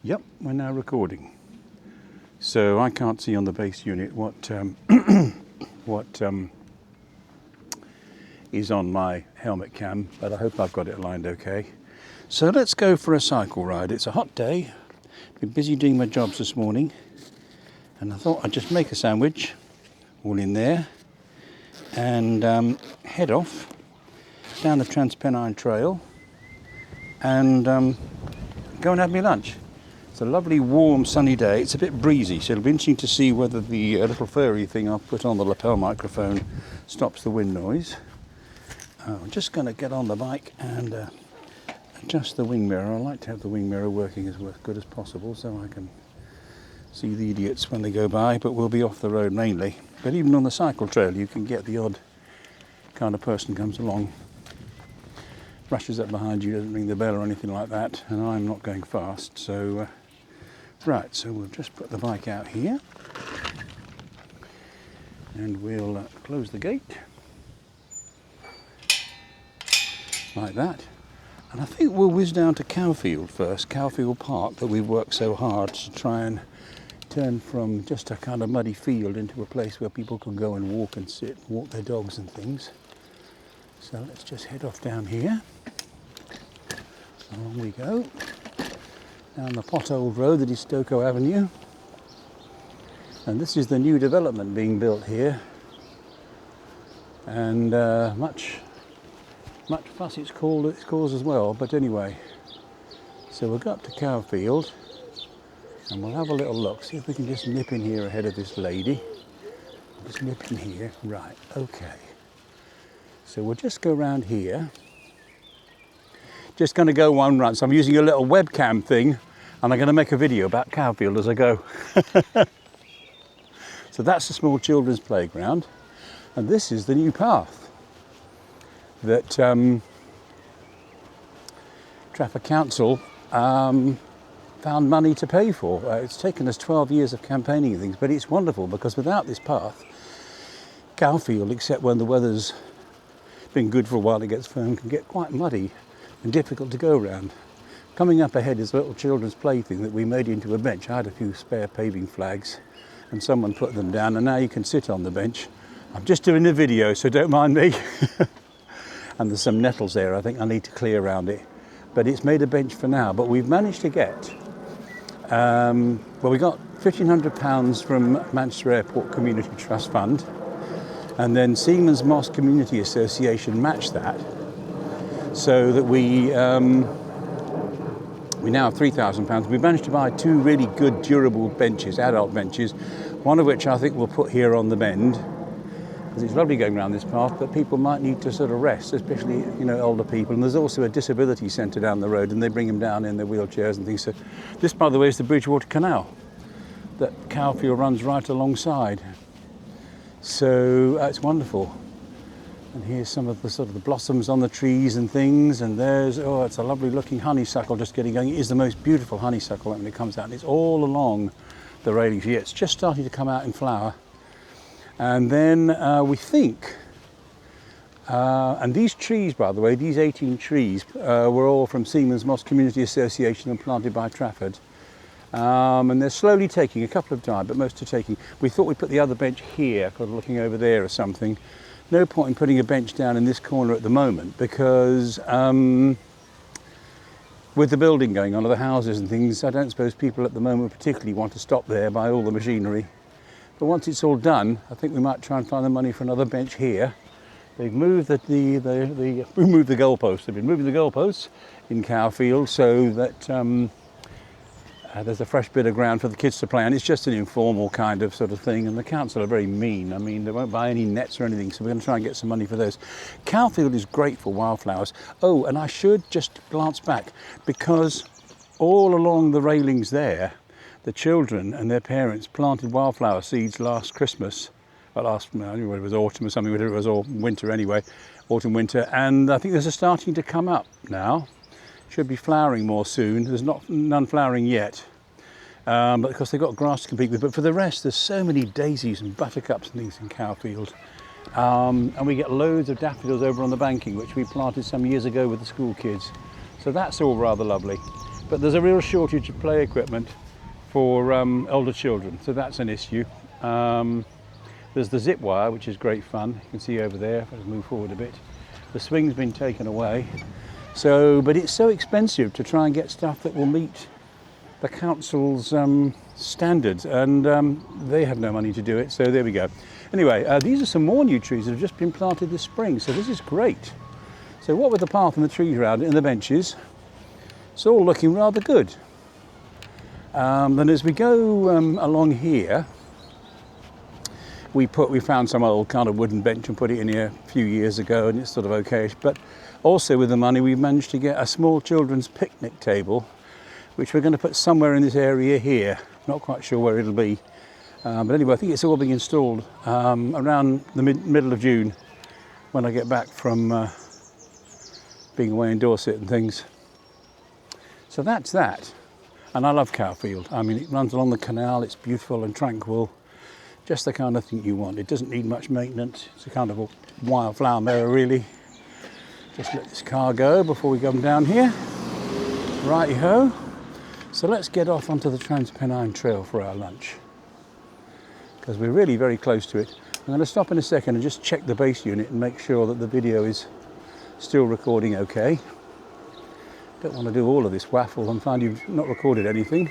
Yep, we're now recording. So I can't see on the base unit what is on my helmet cam, but I hope I've got it aligned okay. So let's go for a cycle ride. It's a hot day. Been busy doing my jobs this morning, and I thought I'd just make a sandwich, all in there, and head off down the Trans Pennine Trail and go and have me lunch. It's a lovely, warm, sunny day. It's a bit breezy, so it'll be interesting to see whether the little furry thing I've put on the lapel microphone stops the wind noise. I'm just going to get on the bike and adjust the wing mirror. I like to have the wing mirror working as good as possible so I can see the idiots when they go by, but we'll be off the road mainly. But even on the cycle trail you can get the odd kind of person comes along, rushes up behind you, doesn't ring the bell or anything like that, and I'm not going fast, so right, so we'll just put the bike out here and we'll close the gate like that, and I think we'll whiz down to Cowfield first, Cowfield Park, that we've worked so hard to try and turn from just a kind of muddy field into a place where people can go and walk and sit, walk their dogs and things. So let's just head off down here. Along we go, down the potholed road that is Stokoe Avenue. And this is the new development being built here. And much fuss it's caused as well, but anyway. So we'll go up to Cowfield and we'll have a little look, see if we can just nip in here ahead of this lady. Just nip in here, right, okay. So we'll just go around here. Just going to go one run. So I'm using a little webcam thing and I'm going to make a video about Cowfield as I go. So that's the small children's playground. And this is the new path that Trafford Council found money to pay for. It's taken us 12 years of campaigning and things, but it's wonderful because without this path, Cowfield, except when the weather's been good for a while, it gets firm, can get quite muddy and difficult to go around. Coming up ahead is a little children's plaything that we made into a bench. I had a few spare paving flags and someone put them down, and now you can sit on the bench. I'm just doing a video, so don't mind me. And there's some nettles there, I think I need to clear around it. But it's made a bench for now, but we've managed to get, well, we got £1,500 from Manchester Airport Community Trust Fund, and then Seamons Rd Community Association matched that, so that we now have £3,000. We've managed to buy two really good durable benches, adult benches, one of which I think we'll put here on the bend, because it's lovely going around this path, but people might need to sort of rest, especially, you know, older people. And there's also a disability centre down the road, and they bring them down in their wheelchairs and things. So this, by the way, is the Bridgewater Canal that Cowfield runs right alongside. So it's wonderful. And here's some of the sort of the blossoms on the trees and things, and there's, oh, it's a lovely looking honeysuckle just getting going. It is the most beautiful honeysuckle when it comes out, and it's all along the railings here. It's just starting to come out in flower. And then we think, and these trees, by the way, these 18 trees were all from Seamons Rd Community Association and planted by Trafford. And they're slowly taking, a couple have died, but most are taking. We thought we'd put the other bench here, kind of looking over there or something. No point in putting a bench down in this corner at the moment because with the building going on, of the houses and things, I don't suppose people at the moment particularly want to stop there by all the machinery. But once it's all done, I think we might try and find the money for another bench here. They've moved we moved the goalposts. They've been moving the goalposts in Cowfield so that there's a fresh bit of ground for the kids to play on. It's just an informal kind of sort of thing, and the council are very mean. I mean, they won't buy any nets or anything, so we're going to try and get some money for those. Cowfield is great for wildflowers. Oh, and I should just glance back, because all along the railings there, the children and their parents planted wildflower seeds last Christmas. Well, I don't know whether it was autumn or something, whether it was all winter anyway, autumn, winter, and I think there's a starting to come up now. Should be flowering more soon. There's none flowering yet, but because they've got grass to compete with. But for the rest, there's so many daisies and buttercups and things in Cowfield. And we get loads of daffodils over on the banking, which we planted some years ago with the school kids. So that's all rather lovely. but there's a real shortage of play equipment for older children, so that's an issue. There's the zip wire, which is great fun. You can see over there, if I just move forward a bit. The swing's been taken away. So, but it's so expensive to try and get stuff that will meet the council's standards, and they have no money to do it, so there we go. Anyway, these are some more new trees that have just been planted this spring, so this is great. So what with the path and the trees around it and the benches, it's all looking rather good. Then as we go along here, we found some old kind of wooden bench and put it in here a few years ago, and it's sort of okay. But also with the money, we've managed to get a small children's picnic table, which we're going to put somewhere in this area here. Not quite sure where it'll be. But anyway, I think it's all being installed around the middle of June, when I get back from being away in Dorset and things. So that's that. And I love Cowfield. I mean, it runs along the canal, it's beautiful and tranquil. Just the kind of thing you want. It doesn't need much maintenance. It's a kind of a wildflower meadow, really. Just let this car go before we come down here. Righty-ho. So let's get off onto the Trans Pennine Trail for our lunch, because we're really very close to it. I'm going to stop in a second and just check the base unit and make sure that the video is still recording okay. Don't want to do all of this waffle and find you've not recorded anything.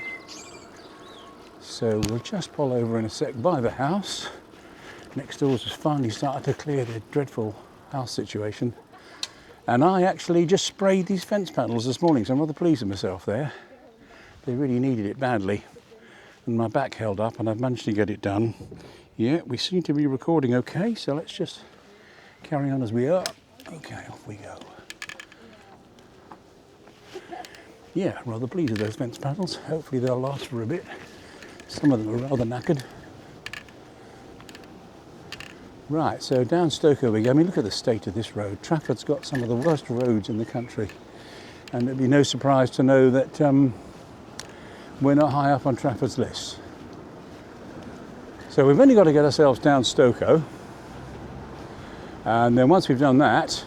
So we'll just pull over in a sec by the house. Next door's has finally started to clear the dreadful house situation. And I actually just sprayed these fence panels this morning, so I'm rather pleased with myself there. They really needed it badly. And my back held up and I've managed to get it done. Yeah, we seem to be recording okay, so let's just carry on as we are. Okay, off we go. Yeah, rather pleased with those fence panels. Hopefully they'll last for a bit. Some of them are rather knackered. Right, so down Stoker we go. I mean, look at the state of this road. Trafford's got some of the worst roads in the country. And it'd be no surprise to know that we're not high up on Trafford's list. So we've only got to get ourselves down Stoker. And then once we've done that,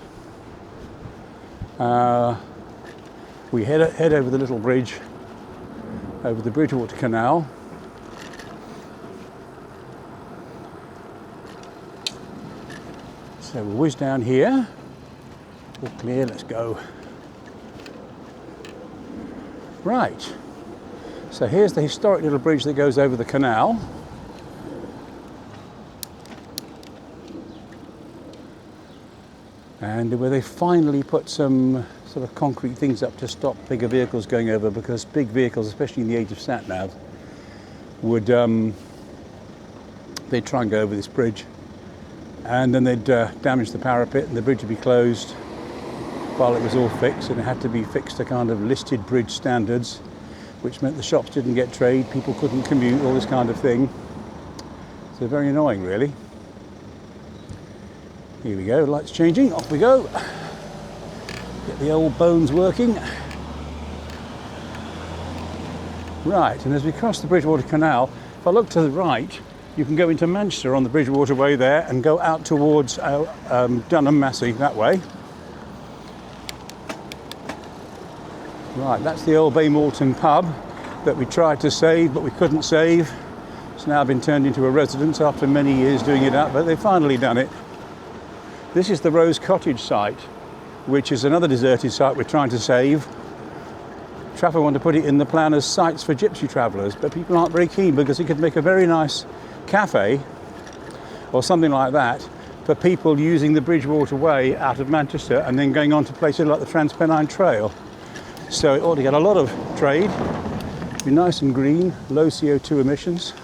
we head over the little bridge, over the Bridgewater Canal. So we'll whiz down here. All clear, let's go. Right. So here's the historic little bridge that goes over the canal. And where they finally put some sort of concrete things up to stop bigger vehicles going over, because big vehicles, especially in the age of sat-nav, would they'd try and go over this bridge, and then they'd damage the parapet and the bridge would be closed while it was all fixed, and it had to be fixed to kind of listed bridge standards, which meant the shops didn't get trade, people couldn't commute, all this kind of thing. So very annoying, really. Here we go, lights changing, off we go. Get the old bones working. Right, and as we cross the Bridgewater Canal, if I look to the right, you can go into Manchester on the Bridgewater Way there and go out towards Dunham, Massey, that way. Right, that's the old Bay Malton pub that we tried to save, but we couldn't save. It's now been turned into a residence after many years doing it up, but they've finally done it. This is the Rose Cottage site, which is another deserted site we're trying to save. Trafford want to put it in the plan as sites for gypsy travellers, but people aren't very keen because it could make a very nice cafe or something like that for people using the Bridgewater Way out of Manchester and then going on to places like the Trans Pennine Trail. So it ought to get a lot of trade, be nice and green, low CO2 emissions,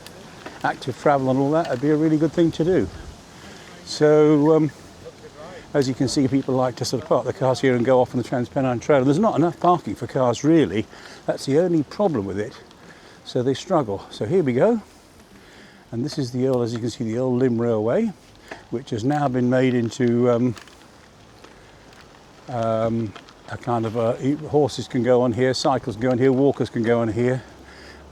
active travel and all that. It'd be a really good thing to do. So as you can see, people like to sort of park their cars here and go off on the Trans Pennine Trail. There's not enough parking for cars, really. That's the only problem with it. So they struggle. So here we go. And this is the old, as you can see, the old Lim Railway, which has now been made into a kind of horses can go on here, cycles can go on here, walkers can go on here.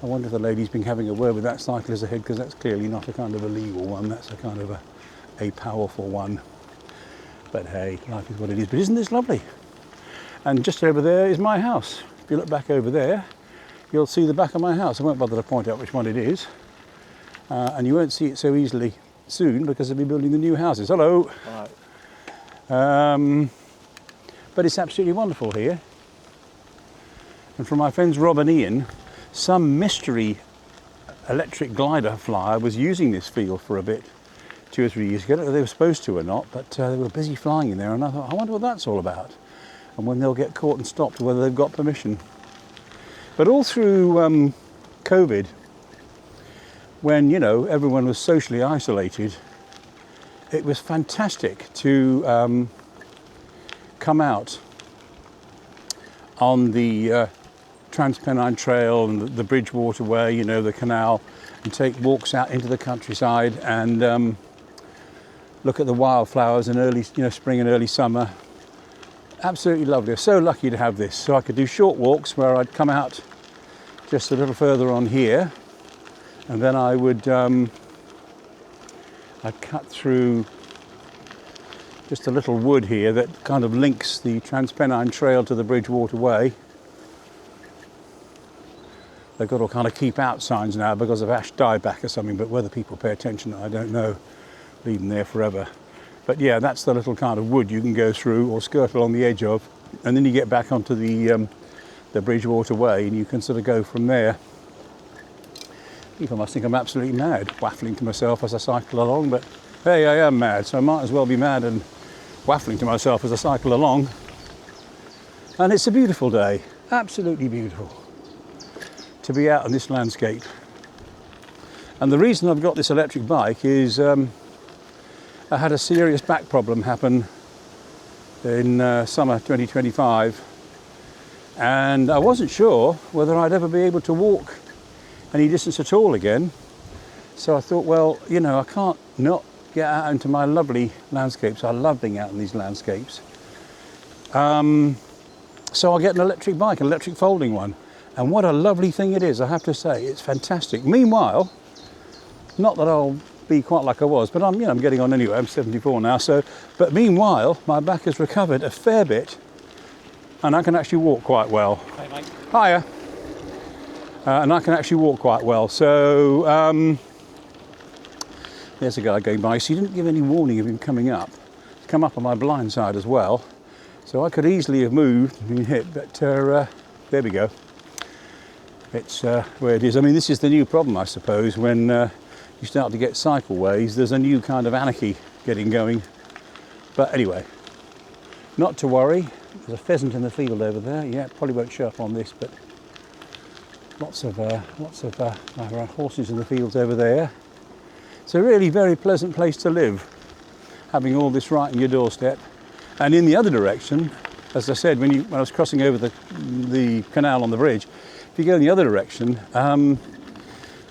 I wonder if the lady's been having a word with that cyclist ahead, because that's clearly not a kind of a legal one. That's a kind of a powerful one. But hey, life is what it is. But isn't this lovely? And just over there is my house. if you look back over there, you'll see the back of my house. I won't bother to point out which one it is. And you won't see it so easily soon because they'll be building the new houses. Hello. Right. But it's absolutely wonderful here. And from my friends Rob and Ian, some mystery electric glider flyer was using this field for a bit 2 or 3 years ago. I don't know if they were supposed to or not, but they were busy flying in there, and I thought, I wonder what that's all about, and when they'll get caught and stopped, whether they've got permission. But all through COVID, when, you know, everyone was socially isolated, it was fantastic to come out on the Trans Pennine Trail and the Bridge waterway, you know, the canal, and take walks out into the countryside and look at the wildflowers in early, you know, spring and early summer. Absolutely lovely. I'm so lucky to have this. So I could do short walks where I'd come out just a little further on here, and then I would I'd cut through just a little wood here that kind of links the Trans Pennine Trail to the Bridge waterway. They've got all kind of keep out signs now because of ash dieback or something, but whether people pay attention, I don't know. Leave them there forever. But yeah, that's the little kind of wood you can go through or skirt along the edge of, and then you get back onto the Bridge waterway and you can sort of go from there. People must think I'm absolutely mad, waffling to myself as I cycle along, but hey, I am mad, so I might as well be mad and waffling to myself as I cycle along. And it's a beautiful day, absolutely beautiful, to be out in this landscape. And the reason I've got this electric bike is I had a serious back problem happen in summer 2025, and I wasn't sure whether I'd ever be able to walk any distance at all again. So I thought, well, you know, I can't not get out into my lovely landscapes. I love being out in these landscapes. So I'll get an electric bike, an electric folding one. And what a lovely thing it is, I have to say. It's fantastic. Meanwhile, not that I'll be quite like I was, but I'm getting on anyway. I'm 74 now. But meanwhile, my back has recovered a fair bit, and I can actually walk quite well. Hey, mate. Hiya. And I can actually walk quite well. So there's a guy going by. So he didn't give any warning of him coming up. He's come up on my blind side as well. So I could easily have moved and been hit, but there we go. It's where it is. I mean, this is the new problem, I suppose, when you start to get cycleways. There's a new kind of anarchy getting going. But anyway, not to worry. There's a pheasant in the field over there. Yeah, probably won't show up on this, but lots of horses in the fields over there. It's a really very pleasant place to live, having all this right in your doorstep. And in the other direction, as I said, when I was crossing over the canal on the bridge, if you go in the other direction,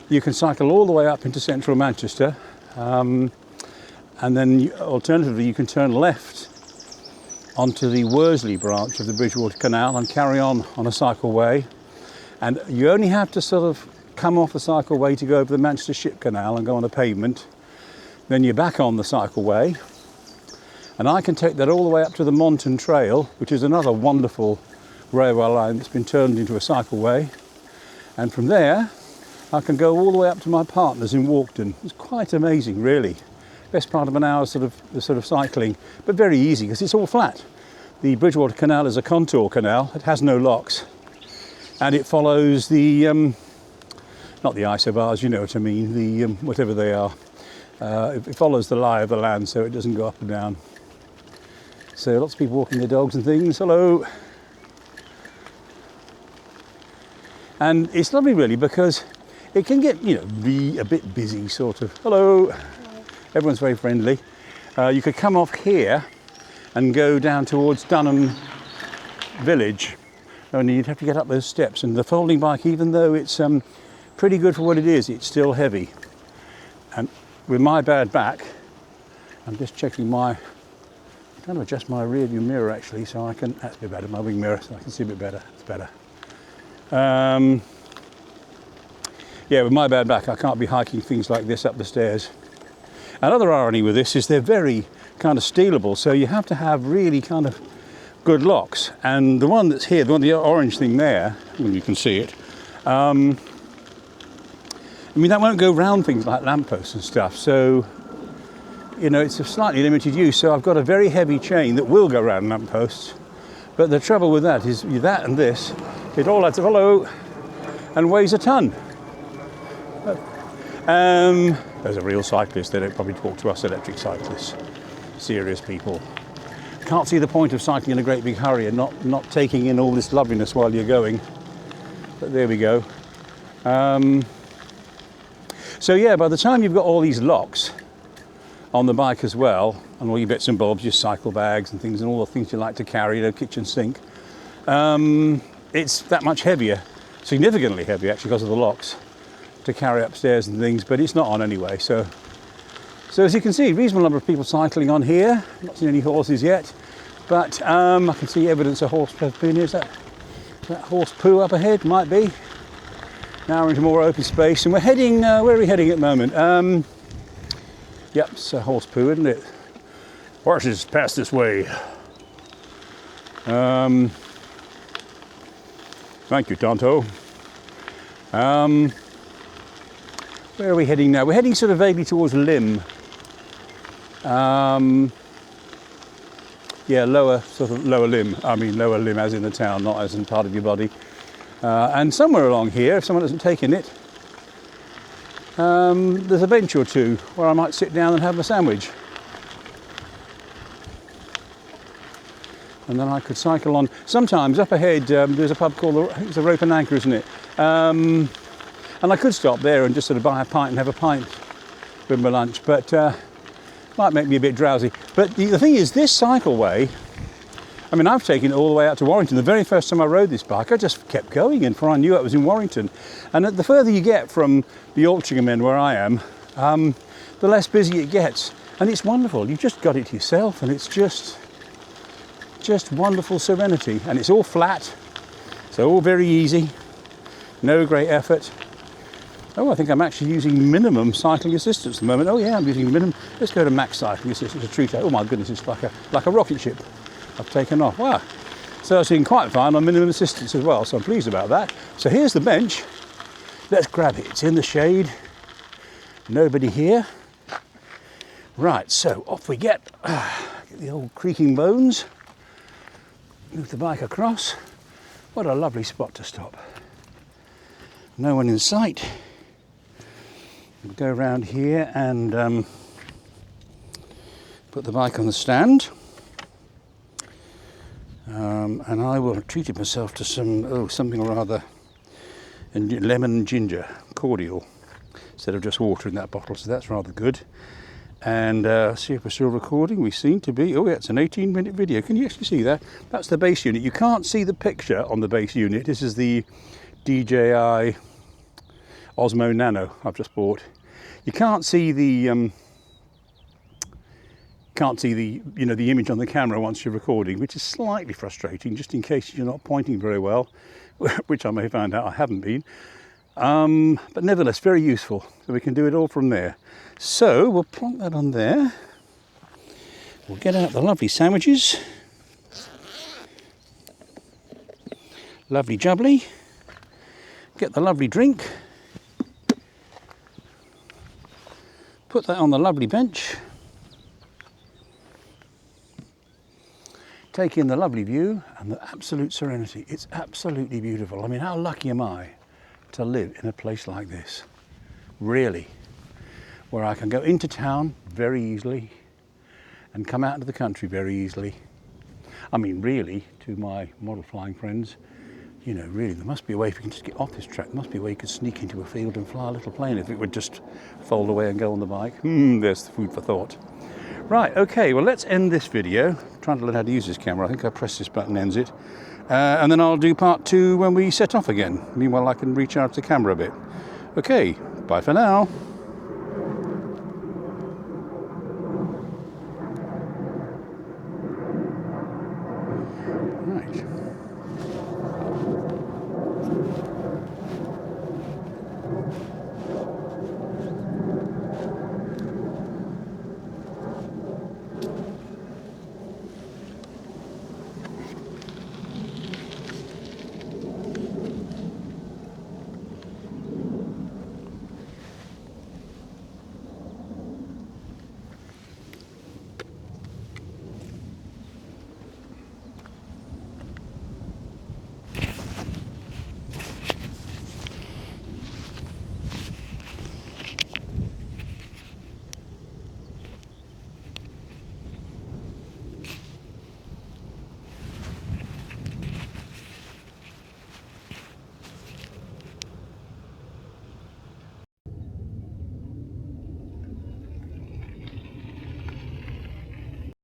you can cycle all the way up into central Manchester, and then alternatively you can turn left onto the Worsley branch of the Bridgewater Canal and carry on a cycleway. And you only have to sort of come off the cycleway to go over the Manchester Ship Canal and go on a pavement. Then you're back on the cycleway, and I can take that all the way up to the Monton Trail, which is another wonderful railway line that's been turned into a cycleway. And from there, I can go all the way up to my partners in Walkden. It's quite amazing, really. Best part of an hour sort of cycling, but very easy because it's all flat. The Bridgewater Canal is a contour canal. It has no locks, and it follows the not the isobars, you know what I mean, the whatever they are. It follows the lie of the land, so it doesn't go up and down. So lots of people walking their dogs and things. Hello. And it's lovely, really, because it can get, you know, be a bit busy, sort of. Hello. Hello. Everyone's very friendly. You could come off here and go down towards Dunham village, only you'd have to get up those steps. And the folding bike, even though it's pretty good for what it is, it's still heavy. And with my bad back, I'm just checking I'm going to adjust my rear view mirror actually, so I can, that's a bit better, my wing mirror, so I can see a bit better. It's better. Yeah, with my bad back, I can't be hiking things like this up the stairs. Another irony with this is they're very kind of stealable, so you have to have really kind of good locks. And the one that's here, the orange thing there, when you can see it, I mean, that won't go round things like lampposts and stuff. So, you know, it's a slightly limited use. So I've got a very heavy chain that will go round lampposts. But the trouble with that is that and this, it all adds, hello, and weighs a ton. There's a real cyclist. They don't probably talk to us electric cyclists. Serious people. Can't see the point of cycling in a great big hurry and not taking in all this loveliness while you're going. But there we go. So yeah, by the time you've got all these locks on the bike as well, and all your bits and bobs, your cycle bags and things, and all the things you like to carry, the kitchen sink, it's that much heavier, significantly heavier actually because of the locks, to carry upstairs and things, but it's not on anyway. So as you can see, reasonable number of people cycling on here. Not seen any horses yet, but I can see evidence of horse poo. Is that horse poo up ahead? Might be. Now we're into more open space, and we're heading, where are we heading at the moment? Yep, it's horse poo, isn't it? Horses pass this way. Thank you, Tonto. Where are we heading now? We're heading sort of vaguely towards Limb. Yeah, lower limb. I mean lower limb as in the town, not as in part of your body. And somewhere along here, if someone hasn't taken it, there's a bench or two where I might sit down and have a sandwich. And then I could cycle on. Sometimes up ahead there's a pub called, I think it's a Rope and Anchor, isn't it? And I could stop there and just sort of buy a pint and have a pint with my lunch, but might make me a bit drowsy. But the thing is, this cycleway, I mean, I've taken it all the way out to Warrington. The very first time I rode this bike, I just kept going, and before I knew it, I was in Warrington. And the further you get from the Altrincham end where I am, the less busy it gets. And it's wonderful. You've just got it to yourself, and it's just wonderful serenity. And it's all flat, so all very easy, no great effort. Oh, I think I'm actually using minimum cycling assistance at the moment. Oh yeah, I'm using minimum. Let's go to max cycling assistance, a Trito. Oh my goodness, it's like a rocket ship. I've taken off. Wow. So it's been quite fine on minimum assistance as well, so I'm pleased about that. So here's the bench. Let's grab it. It's in the shade. Nobody here. Right, so off we get. Get the old creaking bones. Move the bike across. What a lovely spot to stop. No one in sight. We'll go around here and put the bike on the stand. And I will have treated myself to something or other, lemon and ginger cordial instead of just water in that bottle, so that's rather good. And see if we're still recording. We seem to be. Oh yeah, it's an 18-minute video. Can you actually see that? That's the base unit. You can't see the picture on the base unit. This is the DJI Osmo Nano I've just bought. You can't see the the image on the camera once you're recording, which is slightly frustrating, just in case you're not pointing very well, which I may find out I haven't been. But nevertheless, very useful. So we can do it all from there. So we'll plonk that on there. We'll get out the lovely sandwiches. Lovely jubbly. Get the lovely drink. Put that on the lovely bench. Take in the lovely view and the absolute serenity. It's absolutely beautiful. I mean, how lucky am I to live in a place like this? Really. Where I can go into town very easily and come out into the country very easily. I mean, really, to my model flying friends, you know, really, there must be a way if you can just get off this track, there must be a way you could sneak into a field and fly a little plane if it would just fold away and go on the bike. There's the food for thought. Right, okay, well, let's end this video. I'm trying to learn how to use this camera. I think I press this button, ends it. And then I'll do part 2 when we set off again. Meanwhile, I can recharge the camera a bit. Okay, bye for now.